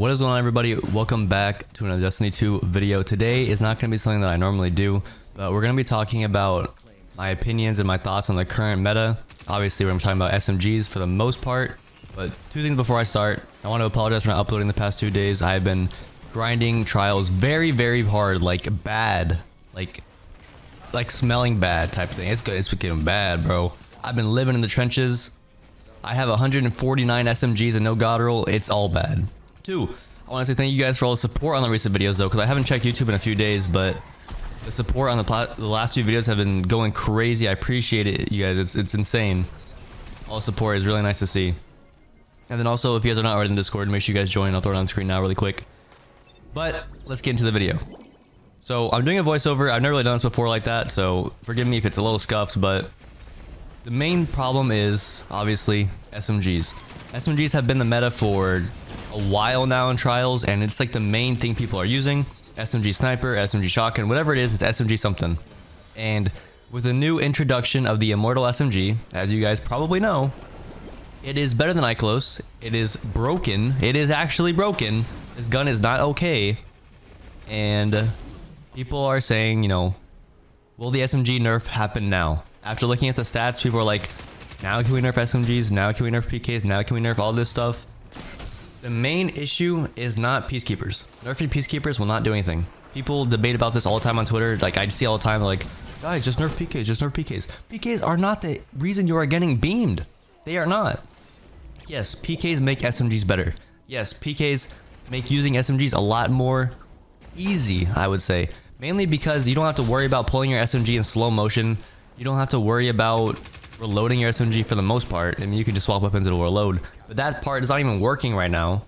What is going on, everybody? Welcome back to another Destiny 2 video. Today is not going to be something that I normally do, but we're going to be talking about my opinions and my thoughts on the current meta. Obviously, we're going to be talking about SMGs for the most part, but two things before I start. I want to apologize for not uploading the past 2 days. I have been grinding trials very hard, like bad. Like, it's like smelling bad type thing. It's good. It's getting bad, bro. I've been living in the trenches. I have 149 SMGs and no god roll. It's all bad. Two, I want to say thank you guys for all the support on the recent videos, though, because I haven't checked YouTube in a few days, but the support on the last few videos have been going crazy. I appreciate it, you guys. It's insane. All the support is really nice to see. And then also, if you guys are not already in Discord, make sure you guys join. I'll throw it on screen now really quick. But let's get into the video. So I'm doing a voiceover. I've never really done this before like that, so forgive me if it's a little scuffed, but the main problem is obviously SMGs. SMGs have been the meta for a while now in trials, and it's like the main thing people are using. SMG sniper, SMG shotgun, whatever it is, it's SMG something. And with the new introduction of the Immortal SMG, as you guys probably know, it is better than Ikelos. It is broken. It is actually broken. This gun is not okay. And people are saying, you know, will the SMG nerf happen now? After looking at the stats, people are like, now can we nerf SMGs? Now can we nerf PKs? Now can we nerf all this stuff? The main issue is not Peacekeepers. Nerfing Peacekeepers will not do anything. People debate about this all the time on Twitter. Like, I see all the time, like, guys, just nerf PKs, just nerf PKs. PKs are not the reason you are getting beamed. They are not. Yes, PKs make SMGs better. Yes, PKs make using SMGs a lot more easy, I would say. Mainly because you don't have to worry about pulling your SMG in slow motion. You don't have to worry about reloading your SMG for the most part. I mean, you can just swap weapons and reload. But that part is not even working right now.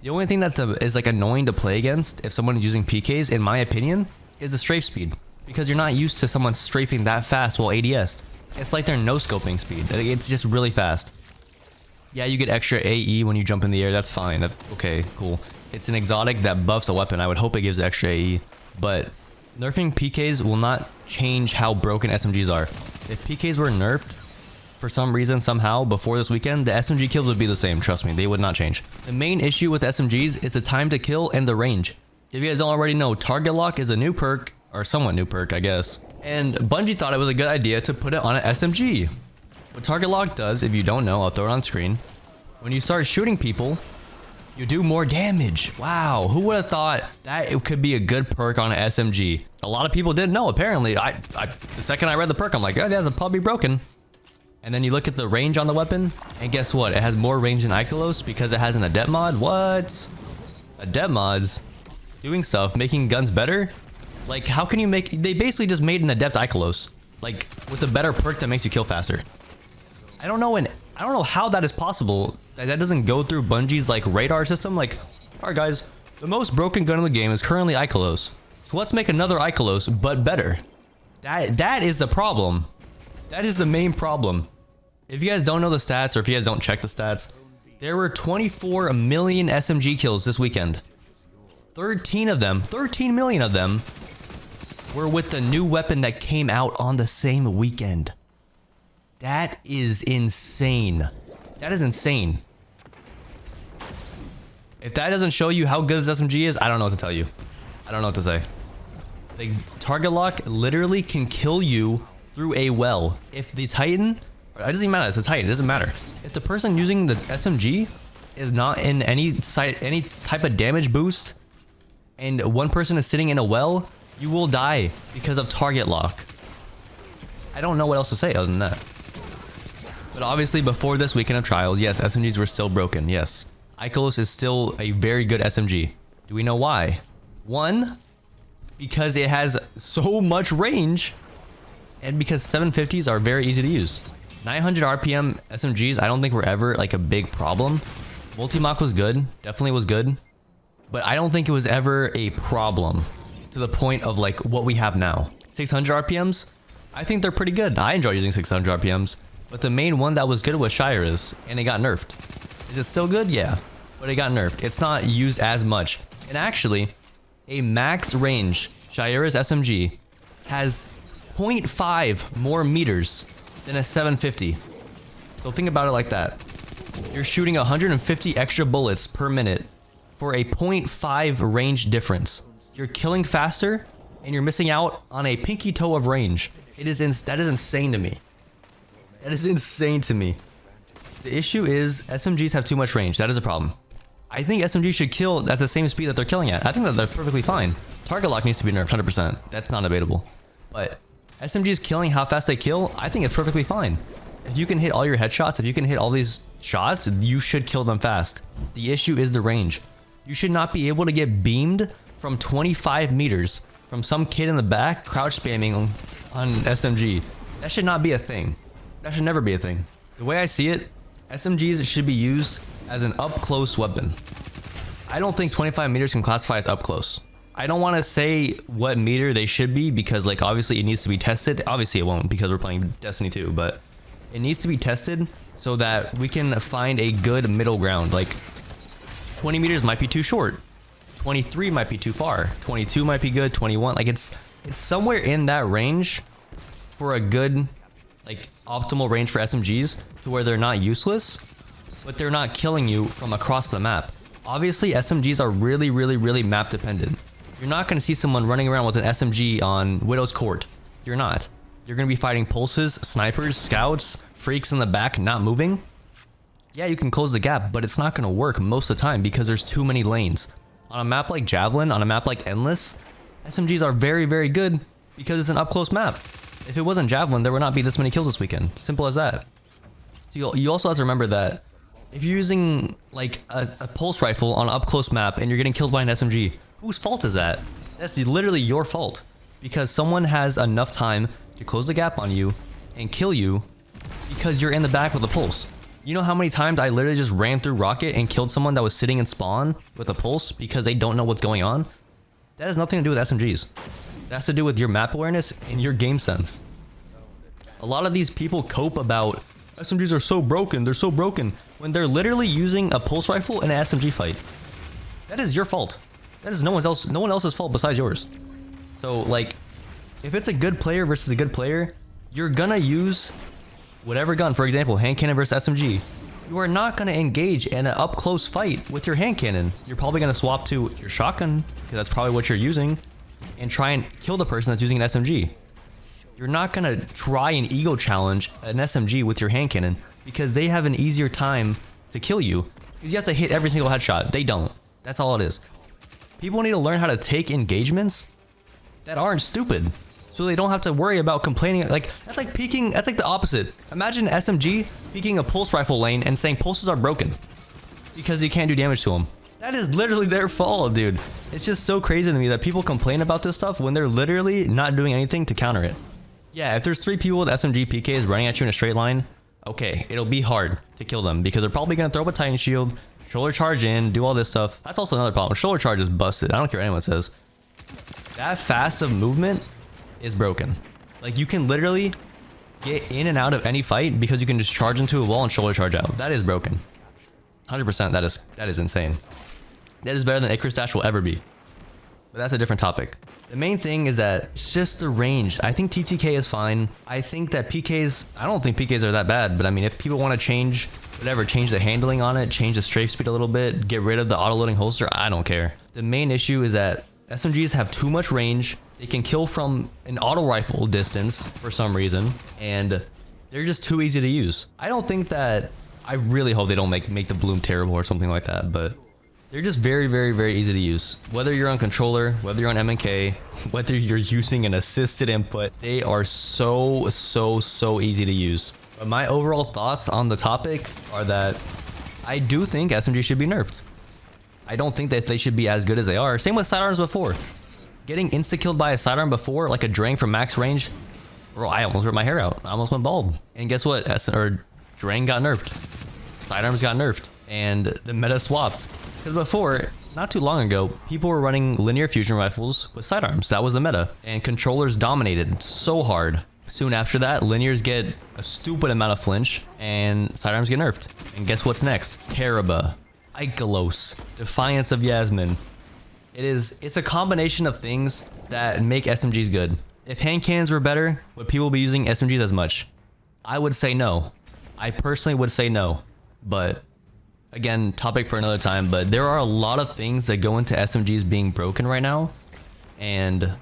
The only thing that is like annoying to play against if someone is using PKs, in my opinion, is the strafe speed. Because you're not used to someone strafing that fast while ADS. It's like they're no-scoping speed. It's just really fast. Yeah, you get extra AE when you jump in the air. That's fine. Okay, cool. It's an exotic that buffs a weapon. I would hope it gives extra AE. But nerfing PKs will not change how broken SMGs are. If PKs were nerfed for some reason, somehow, before this weekend, the SMG kills would be the same. Trust me, they would not change. The main issue with SMGs is the time to kill and the range. If you guys don't already know, Target Lock is a new perk, or somewhat new perk, I guess. And Bungie thought it was a good idea to put it on an SMG. What Target Lock does, if you don't know, I'll throw it on screen. When you start shooting people, you do more damage. Wow, who would have thought that it could be a good perk on an SMG? A lot of people didn't know, apparently. The second I read the perk, I'm like, oh, yeah, that's probably broken. And then you look at the range on the weapon, and guess what? It has more range than Ikelos because it has an adept mod. What? Adept mods doing stuff, making guns better? Like, how can you make... They basically just made an adept Ikelos, like, with a better perk that makes you kill faster. I don't know how that is possible. That doesn't go through Bungie's, like, radar system. Like, alright guys, the most broken gun in the game is currently Ikelos. So let's make another Ikelos, but better. That is the problem. That is the main problem. If you guys don't know the stats, or if you guys don't check the stats, there were 24 million SMG kills this weekend. 13 million of them were with the new weapon that came out on the same weekend. That is insane. That is insane. If that doesn't show you how good this SMG is, I don't know what to tell you. I don't know what to say. The Target Lock literally can kill you through a well. If the Titan, it doesn't even matter, it's a Titan, it doesn't matter. If the person using the SMG is not in any type of damage boost, and one person is sitting in a well, you will die because of Target Lock. I don't know what else to say other than that. But obviously, before this weekend of trials, yes, SMGs were still broken, yes. Ikelos is still a very good SMG. Do we know why? One, because it has so much range, and because 750s are very easy to use. 900 RPM SMGs, I don't think were ever like a big problem. Multi-Mach was good, definitely was good, but I don't think it was ever a problem to the point of like what we have now. 600 RPMs, I think they're pretty good. I enjoy using 600 RPMs, but the main one that was good was Shiras, and it got nerfed. Is it still good? Yeah, but it got nerfed. It's not used as much. And actually, a max range Shiras SMG has 0.5 more meters than a 750. So think about it like that. You're shooting 150 extra bullets per minute for a 0.5 range difference. You're killing faster and you're missing out on a pinky toe of range. That is insane to me. That is insane to me. The issue is SMGs have too much range. That is a problem. I think SMGs should kill at the same speed that they're killing at. I think that they're perfectly fine. Target lock needs to be nerfed 100%. That's not debatable. But SMGs killing how fast they kill, I think it's perfectly fine. If you can hit all your headshots, if you can hit all these shots, you should kill them fast. The issue is the range. You should not be able to get beamed from 25 meters from some kid in the back crouch spamming on SMG. That should not be a thing. That should never be a thing. The way I see it, SMGs should be used as an up-close weapon. I don't think 25 meters can classify as up-close. I don't want to say what meter they should be because, like, obviously it needs to be tested. Obviously it won't because we're playing Destiny 2, but it needs to be tested so that we can find a good middle ground. Like, 20 meters might be too short. 23 might be too far. 22 might be good. 21, like, it's somewhere in that range for a good, like, optimal range for SMGs to where they're not useless, but they're not killing you from across the map. Obviously, SMGs are really, really, really map dependent. You're not going to see someone running around with an SMG on Widow's Court. You're not. You're going to be fighting pulses, snipers, scouts, freaks in the back not moving. Yeah, you can close the gap, but it's not going to work most of the time because there's too many lanes. On a map like Javelin, on a map like Endless, SMGs are very, very good because it's an up-close map. If it wasn't Javelin, there would not be this many kills this weekend. Simple as that. You also have to remember that if you're using like a pulse rifle on an up-close map and you're getting killed by an SMG, whose fault is that? That's literally your fault. Because someone has enough time to close the gap on you and kill you because you're in the back with a pulse. You know how many times I literally just ran through Rocket and killed someone that was sitting in spawn with a pulse because they don't know what's going on? That has nothing to do with SMGs. That has to do with your map awareness and your game sense. A lot of these people cope about SMGs are so broken, they're so broken, when they're literally using a pulse rifle in an SMG fight. That is your fault. That is no one else's fault besides yours. So, like, if it's a good player versus a good player, you're gonna use whatever gun. For example, hand cannon versus SMG. You are not gonna engage in an up-close fight with your hand cannon. You're probably gonna swap to your shotgun, because that's probably what you're using, and try and kill the person that's using an SMG. You're not gonna try and ego challenge an SMG with your hand cannon because they have an easier time to kill you. Because you have to hit every single headshot. They don't. That's all it is. People need to learn how to take engagements that aren't stupid, so they don't have to worry about complaining. Like, that's like peeking. That's like the opposite. Imagine SMG peeking a pulse rifle lane and saying pulses are broken because you can't do damage to them. That is literally their fault, dude. It's just so crazy to me that people complain about this stuff when they're literally not doing anything to counter it. Yeah, if there's 3 people with SMG PKs running at you in a straight line, okay, it'll be hard to kill them because they're probably going to throw up a Titan shield, shoulder charge in, do all this stuff. That's also another problem. Shoulder charge is busted. I don't care what anyone says. That fast of movement is broken. Like, you can literally get in and out of any fight because you can just charge into a wall and shoulder charge out. That is broken. 100%. That is insane. That is better than Icarus Dash will ever be. But that's a different topic. The main thing is that it's just the range. I think TTK is fine. I think that PKs, I don't think PKs are that bad, but I mean, if people want to change whatever, change the handling on it, change the strafe speed a little bit, get rid of the auto-loading holster, I don't care. The main issue is that SMGs have too much range. They can kill from an auto rifle distance for some reason, and they're just too easy to use. I don't think that, I really hope they don't make the bloom terrible or something like that, but they're just very, very, very easy to use. Whether you're on controller, whether you're on MNK, whether you're using an assisted input, they are so easy to use. But my overall thoughts on the topic are that I do think SMG should be nerfed. I don't think that they should be as good as they are. Same with sidearms before. Getting insta-killed by a sidearm before, like a Drang from max range, bro, I almost ripped my hair out. I almost went bald. And guess what? Drang got nerfed. Sidearms got nerfed. And the meta swapped. Because before, not too long ago, people were running linear fusion rifles with sidearms. That was the meta. And controllers dominated so hard. Soon after that, linears get a stupid amount of flinch, and sidearms get nerfed. And guess what's next? Karaba, Ikelos, Defiance of Yasmin. It's a combination of things that make SMGs good. If hand cannons were better, would people be using SMGs as much? I would say no. I personally would say no. But again, topic for another time, but there are a lot of things that go into SMGs being broken right now, and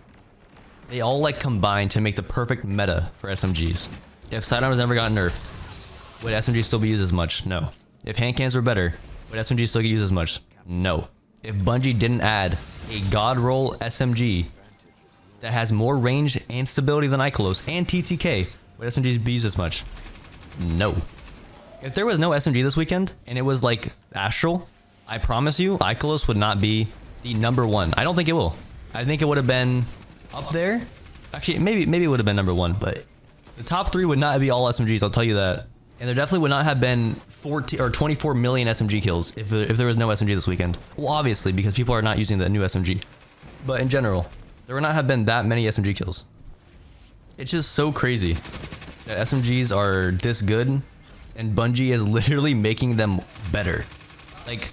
they all like combine to make the perfect meta for SMGs. If sidearms never got nerfed, would SMGs still be used as much? No. If hand cannons were better, would SMGs still get used as much? No. If Bungie didn't add a god roll SMG that has more range and stability than Ikelos and TTK, would SMGs be used as much? No. If there was no SMG this weekend and it was like Astral, I promise you, Ikelos would not be the #1. I don't think it will. I think it would have been up there. Actually, maybe it would have been #1, but the top 3 would not be all SMGs, I'll tell you that. And there definitely would not have been 14 or 24 million SMG kills if there was no SMG this weekend. Well, obviously, because people are not using the new SMG. But in general, there would not have been that many SMG kills. It's just so crazy that SMGs are this good and Bungie is literally making them better. Like,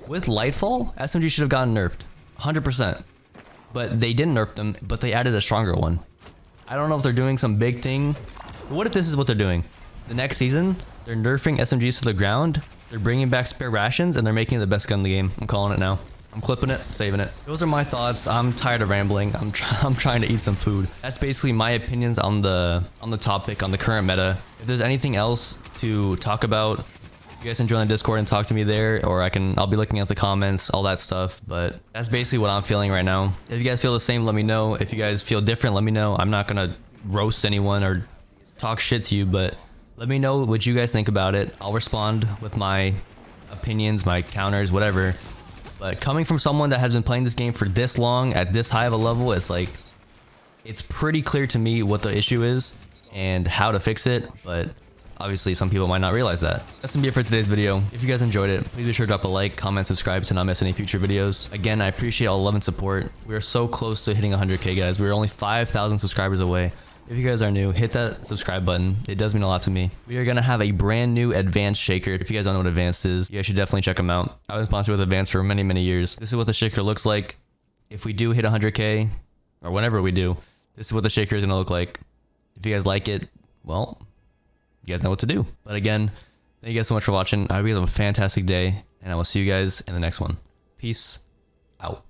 with Lightfall, SMG should have gotten nerfed. 100%. But they didn't nerf them, but they added a stronger one. I don't know if they're doing some big thing. But what if this is what they're doing? The next season, they're nerfing SMGs to the ground, they're bringing back spare rations, and they're making it the best gun in the game. I'm calling it now. I'm clipping it, saving it. Those are my thoughts. I'm tired of rambling. I'm trying to eat some food. That's basically my opinions on the topic, on the current meta. If there's anything else to talk about, you guys can join the Discord and talk to me there, or I'll be looking at the comments, all that stuff. But that's basically what I'm feeling right now. If you guys feel the same, let me know. If you guys feel different, let me know. I'm not gonna roast anyone or talk shit to you, but let me know what you guys think about it. I'll respond with my opinions, my counters, whatever. But coming from someone that has been playing this game for this long at this high of a level, it's like, it's pretty clear to me what the issue is and how to fix it. But obviously some people might not realize that. That's gonna be it for today's video. If you guys enjoyed it, please be sure to drop a like, comment, subscribe to not miss any future videos. Again, I appreciate all the love and support. We are so close to hitting 100K, guys. We're only 5,000 subscribers away. If you guys are new, hit that subscribe button. It does mean a lot to me. We are going to have a brand new advanced shaker. If you guys don't know what advanced is, you guys should definitely check them out. I was sponsored with advanced for many, many years. This is what the shaker looks like. If we do hit 100K, or whenever we do, this is what the shaker is going to look like. If you guys like it, well, you guys know what to do. But again, thank you guys so much for watching. I hope you guys have a fantastic day, and I will see you guys in the next one. Peace out.